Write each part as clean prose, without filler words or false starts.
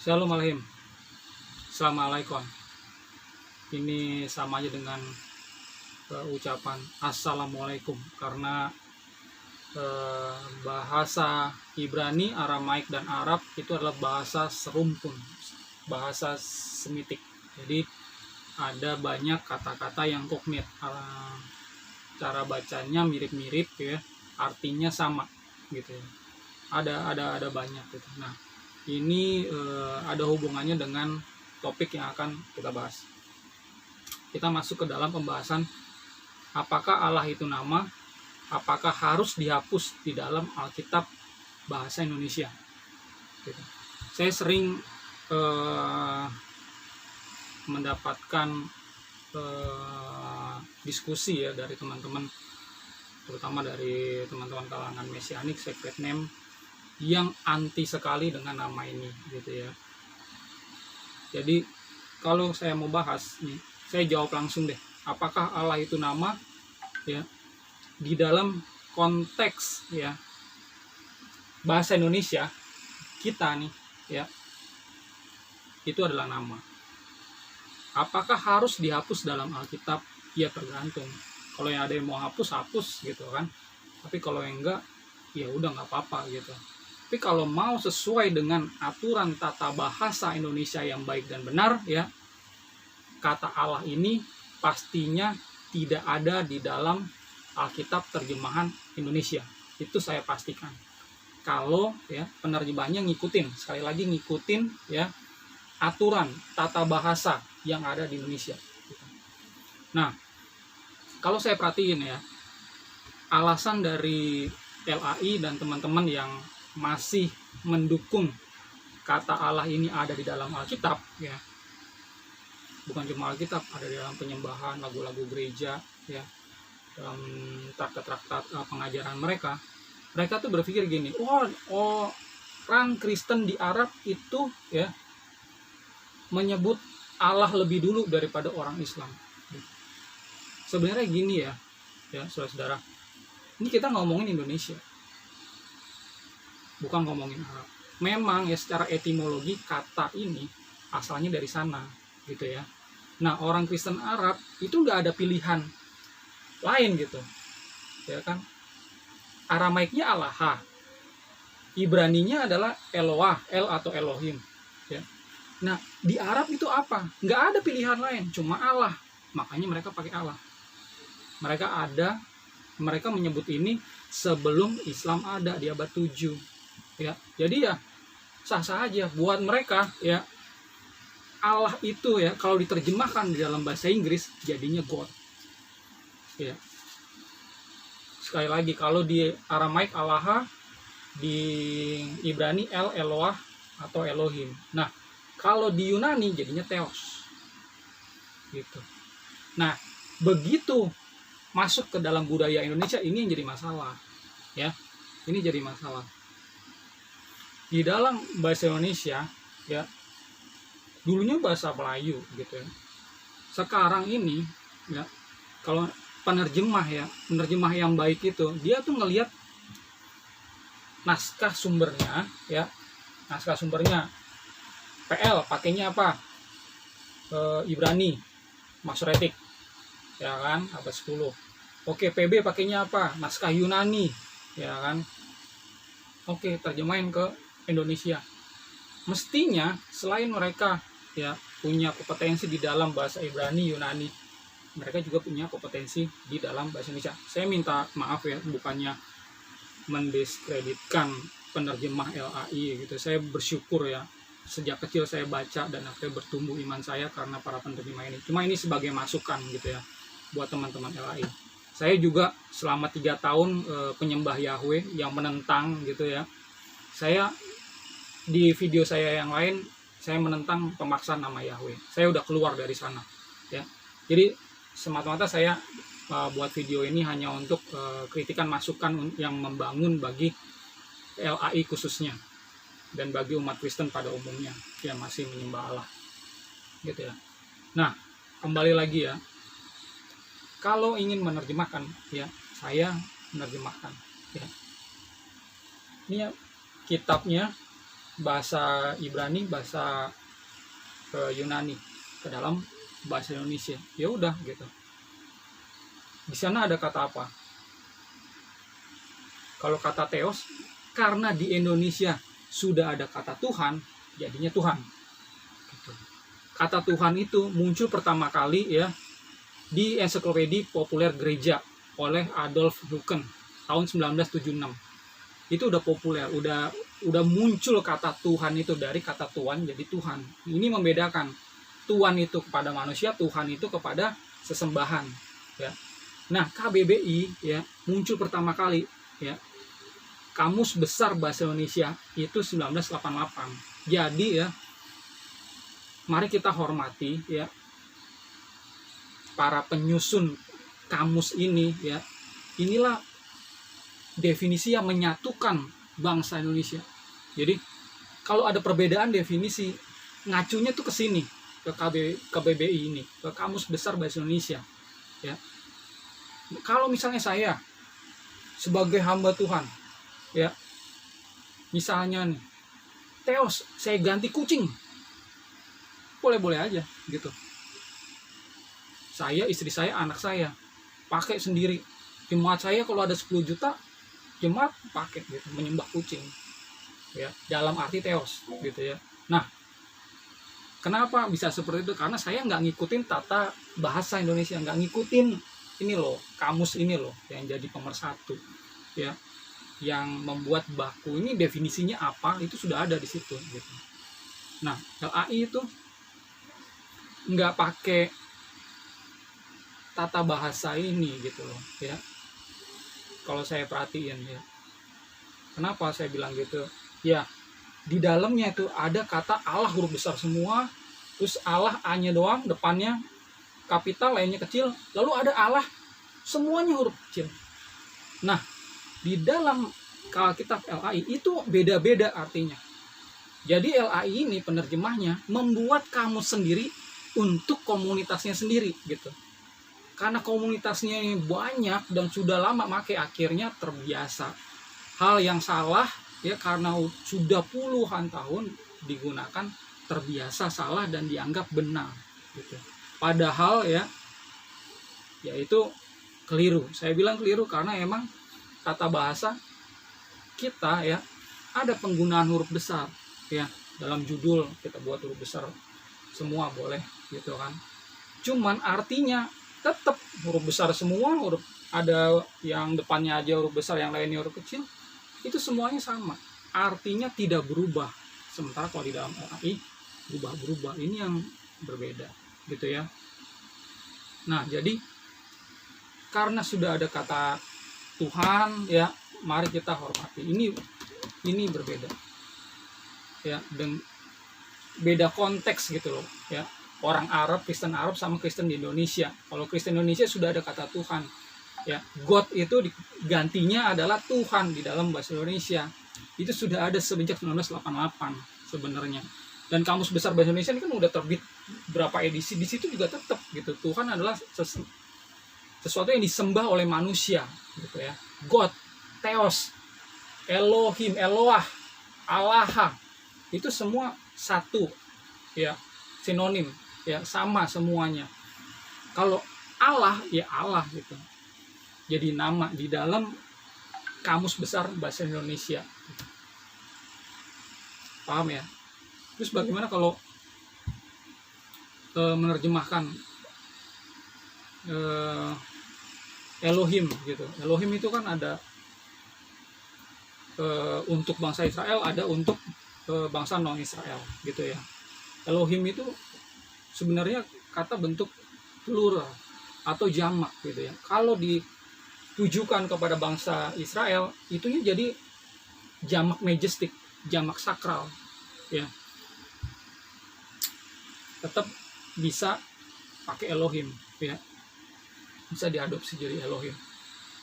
Shalom Alaikum. Assalamualaikum. Ini sama aja dengan ucapan Assalamualaikum, karena bahasa Ibrani, Aramaik, dan Arab itu adalah bahasa serumpun, bahasa Semitik. Jadi ada banyak kata-kata yang koknit, cara bacanya mirip-mirip ya, artinya sama gitu ya. Ada banyak gitu. Nah, ini ada hubungannya dengan topik yang akan kita bahas. Kita masuk ke dalam pembahasan apakah Allah itu nama, apakah harus dihapus di dalam Alkitab bahasa Indonesia gitu. Saya sering mendapatkan diskusi ya dari teman-teman, terutama dari teman-teman kalangan mesianik, sacred name, yang anti sekali dengan nama ini gitu ya. Jadi kalau saya mau bahas nih, saya jawab langsung deh, apakah Allah itu nama ya di dalam konteks ya bahasa Indonesia kita nih ya, itu adalah nama. Apakah harus dihapus dalam Alkitab? Ya tergantung. Kalau yang ada yang mau hapus gitu kan, tapi kalau yang enggak ya udah nggak apa-apa gitu. Tapi kalau mau sesuai dengan aturan tata bahasa Indonesia yang baik dan benar ya, kata Allah ini pastinya tidak ada di dalam Alkitab terjemahan Indonesia. Itu saya pastikan. Kalau ya penerjemahnya ngikutin, sekali lagi ngikutin ya aturan tata bahasa yang ada di Indonesia. Nah, kalau saya perhatiin ya, alasan dari LAI dan teman-teman yang masih mendukung kata Allah ini ada di dalam Alkitab ya, bukan cuma Alkitab, ada di dalam penyembahan, lagu-lagu gereja ya, dalam traktat-traktat pengajaran mereka tuh berpikir gini, orang Kristen di Arab itu ya menyebut Allah lebih dulu daripada orang Islam. Sebenarnya gini ya saudara-saudara, ini kita ngomongin Indonesia, bukan ngomongin Arab. Memang ya secara etimologi kata ini asalnya dari sana gitu ya. Nah, orang Kristen Arab itu nggak ada pilihan lain gitu ya kan. Aramaiknya Allah, Ibraninya adalah Eloah, El atau Elohim ya. Nah, di Arab itu apa? Nggak ada pilihan lain, cuma Allah. Makanya mereka pakai Allah. Mereka menyebut ini sebelum Islam ada di abad 7 ya. Jadi ya sah-sah aja buat mereka ya. Allah itu ya kalau diterjemahkan di dalam bahasa Inggris jadinya God ya. Sekali lagi, kalau di Aramaik Allah, di Ibrani El, Eloah atau Elohim. Nah, kalau di Yunani jadinya Theos gitu. Nah, begitu masuk ke dalam budaya Indonesia, ini yang jadi masalah ya. Ini jadi masalah di dalam bahasa Indonesia ya. Dulunya bahasa Melayu gitu ya. Sekarang ini ya, kalau penerjemah yang baik itu dia tuh ngelihat naskah sumbernya ya. Naskah sumbernya PL pakainya apa? Ibrani, Masoretik ya kan, abad 10. Oke, PB pakainya apa? Naskah Yunani ya kan. Oke, terjemahin ke Indonesia. Mestinya selain mereka ya punya kompetensi di dalam bahasa Ibrani, Yunani, mereka juga punya kompetensi di dalam bahasa Indonesia. Saya minta maaf ya, bukannya mendiskreditkan penerjemah LAI gitu. Saya bersyukur ya, sejak kecil saya baca dan akhirnya bertumbuh iman saya karena para penerjemah ini. Cuma ini sebagai masukan gitu ya buat teman-teman LAI. Saya juga selama 3 tahun penyembah Yahweh yang menentang gitu ya. Saya di video saya yang lain, saya menentang pemaksaan nama Yahweh. Saya udah keluar dari sana ya. Jadi semata-mata saya buat video ini hanya untuk kritikan masukan yang membangun bagi LAI khususnya dan bagi umat Kristen pada umumnya yang masih menyembah Allah gitu ya. Nah, kembali lagi ya, kalau ingin menerjemahkan ya, saya menerjemahkan ya. Ini ya, kitabnya bahasa Ibrani, bahasa Yunani ke dalam bahasa Indonesia. Ya udah gitu. Di sana ada kata apa? Kalau kata Theos, karena di Indonesia sudah ada kata Tuhan, jadinya Tuhan. Gitu. Kata Tuhan itu muncul pertama kali ya di Ensiklopedia Populer Gereja oleh Adolf Hucken tahun 1976. Itu udah populer, udah muncul kata Tuhan itu dari kata Tuhan jadi Tuhan. Ini membedakan Tuhan itu kepada manusia, Tuhan itu kepada sesembahan. Ya. Nah, KBBI ya muncul pertama kali ya. Kamus Besar Bahasa Indonesia itu 1988. Jadi ya, mari kita hormati ya para penyusun kamus ini ya. Inilah definisi yang menyatukan bangsa Indonesia. Jadi kalau ada perbedaan definisi, ngacunya tuh ke sini, ke KBBI ini, ke Kamus Besar Bahasa Indonesia. Ya. Kalau misalnya saya sebagai hamba Tuhan, ya, misalnya nih, Theos, saya ganti kucing, boleh-boleh aja gitu. Saya, istri saya, anak saya pakai sendiri. Jemaat saya kalau ada 10 juta, jemaat pakai gitu, menyembah kucing. Ya, dalam arti Theos gitu ya. Nah, kenapa bisa seperti itu? Karena saya nggak ngikutin tata bahasa Indonesia, nggak ngikutin ini loh, kamus ini loh yang jadi pemersatu. Ya. Yang membuat baku ini definisinya apa itu sudah ada di situ gitu. Nah, LAI itu nggak pakai tata bahasa ini gitu loh ya. Kalau saya perhatiin ya, kenapa saya bilang gitu ya, di dalamnya itu ada kata Allah huruf besar semua, terus Allah A-nya doang, depannya kapital, lainnya kecil, lalu ada Allah semuanya huruf kecil. Nah, di dalam Alkitab LAI itu beda-beda artinya. Jadi LAI ini penerjemahnya membuat kamus sendiri untuk komunitasnya sendiri gitu. Karena komunitasnya banyak dan sudah lama pakai, akhirnya terbiasa. Hal yang salah ya karena sudah puluhan tahun digunakan, terbiasa salah dan dianggap benar gitu. Padahal ya itu keliru. Saya bilang keliru karena emang tata bahasa kita ya ada penggunaan huruf besar ya. Dalam judul kita buat huruf besar semua boleh gitu kan. Cuman artinya tetap huruf besar semua, huruf ada yang depannya aja huruf besar, yang lainnya huruf kecil, itu semuanya sama. Artinya tidak berubah. Sementara kalau di dalam LAI berubah-berubah. Ini yang berbeda gitu ya. Nah, jadi karena sudah ada kata Tuhan ya, mari kita hormati. Ini berbeda. Ya, dan beda konteks gitu loh, ya. Orang Arab, Kristen Arab sama Kristen di Indonesia. Kalau Kristen Indonesia sudah ada kata Tuhan. Ya, God itu gantinya adalah Tuhan di dalam bahasa Indonesia. Itu sudah ada sejak 1988 sebenarnya. Dan Kamus Besar Bahasa Indonesia ini kan udah terbit berapa edisi, di situ juga tetap gitu. Tuhan adalah sesuatu yang disembah oleh manusia gitu ya. God, Theos, Elohim, Eloah, Allah, itu semua satu ya, sinonim ya, sama semuanya. Kalau Allah ya Allah gitu, jadi nama di dalam Kamus Besar Bahasa Indonesia. Paham ya? Terus bagaimana kalau menerjemahkan Elohim gitu. Elohim itu kan ada untuk bangsa Israel, ada untuk bangsa non Israel gitu ya. Elohim itu sebenarnya kata bentuk plural atau jamak gitu ya. Kalau ditujukan kepada bangsa Israel, itunya jadi jamak majestik, jamak sakral ya. Tetap bisa pakai Elohim ya. Bisa diadopsi jadi Elohim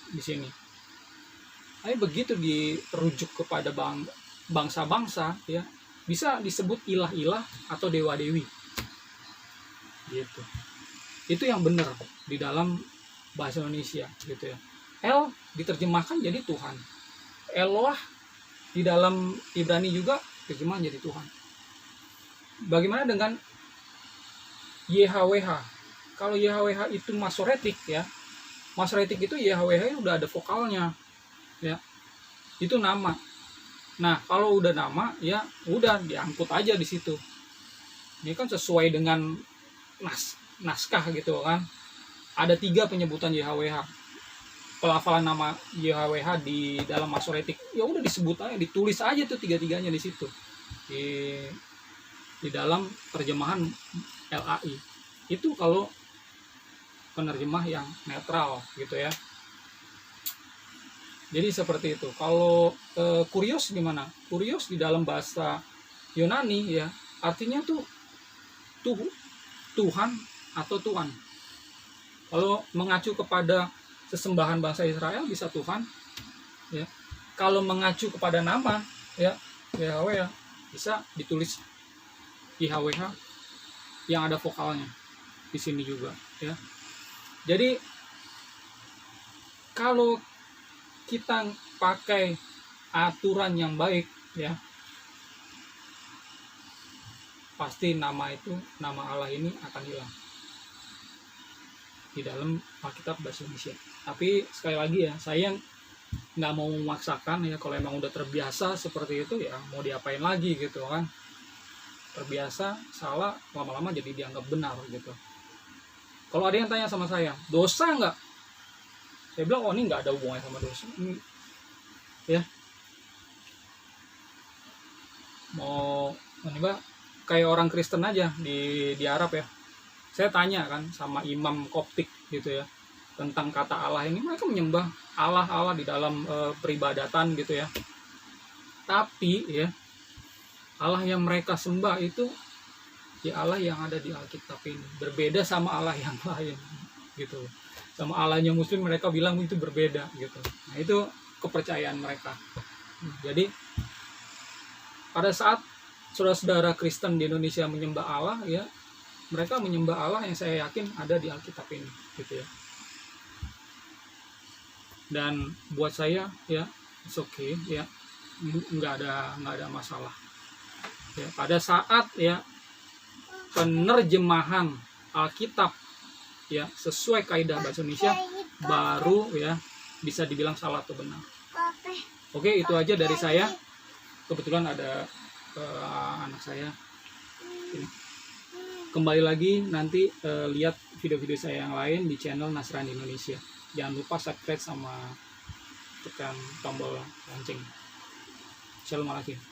di sini. Tapi begitu diterujuk kepada bangsa-bangsa ya, bisa disebut ilah-ilah atau dewa-dewi. Gitu. Itu yang benar di dalam bahasa Indonesia gitu ya. El diterjemahkan jadi Tuhan. Eloah di dalam Ibrani juga terjemahan jadi Tuhan. Bagaimana dengan YHWH? Kalau YHWH itu Masoretik ya, Masoretik itu YHWH udah ada vokalnya ya, itu nama. Nah kalau udah nama ya udah diangkut aja di situ. Ini kan sesuai dengan naskah gitu kan. Ada 3 penyebutan YHWH, pelafalan nama YHWH di dalam Masoretik. Ya udah disebut aja, ditulis aja tuh 3-3-nya di situ di dalam terjemahan LAI. Itu kalau penerjemah yang netral gitu ya. Jadi seperti itu. Kalau kurios gimana? Kurios di dalam bahasa Yunani ya, artinya tuh Tuhan atau Tuan. Kalau mengacu kepada sesembahan bangsa Israel bisa Tuhan ya. Kalau mengacu kepada nama ya Yahweh ya, bisa ditulis YHWH yang ada vokalnya di sini juga ya. Jadi kalau kita pakai aturan yang baik ya, pasti nama Allah ini akan hilang di dalam Alkitab bahasa Indonesia. Tapi sekali lagi ya, saya nggak mau memaksakan ya. Kalau emang udah terbiasa seperti itu ya mau diapain lagi gitu kan. Terbiasa salah, lama-lama jadi dianggap benar gitu. Kalau ada yang tanya sama saya, dosa nggak? Saya bilang, oh ini nggak ada hubungannya sama dosa. Ya, mau menimba kayak orang Kristen aja di Arab ya. Saya tanya kan sama imam Koptik gitu ya tentang kata Allah ini, mereka menyembah Allah di dalam peribadatan gitu ya. Tapi ya Allah yang mereka sembah itu ya Allah yang ada di Alkitab ini, berbeda sama Allah yang lain gitu. Sama Allahnya Muslim mereka bilang itu berbeda gitu. Nah itu kepercayaan mereka. Jadi pada saat saudara-saudara Kristen di Indonesia menyembah Allah ya, mereka menyembah Allah yang saya yakin ada di Alkitab ini gitu ya. Dan buat saya ya it's okay ya, nggak ada masalah ya. Pada saat ya penerjemahan Alkitab ya sesuai kaidah bahasa Indonesia, baru ya bisa dibilang salah atau benar. Oke, itu aja dari saya. Kebetulan ada anak saya ini. Kembali lagi nanti lihat video-video saya yang lain di channel Nasrani Indonesia. Jangan lupa subscribe sama tekan tombol lonceng. Shalom alaikum.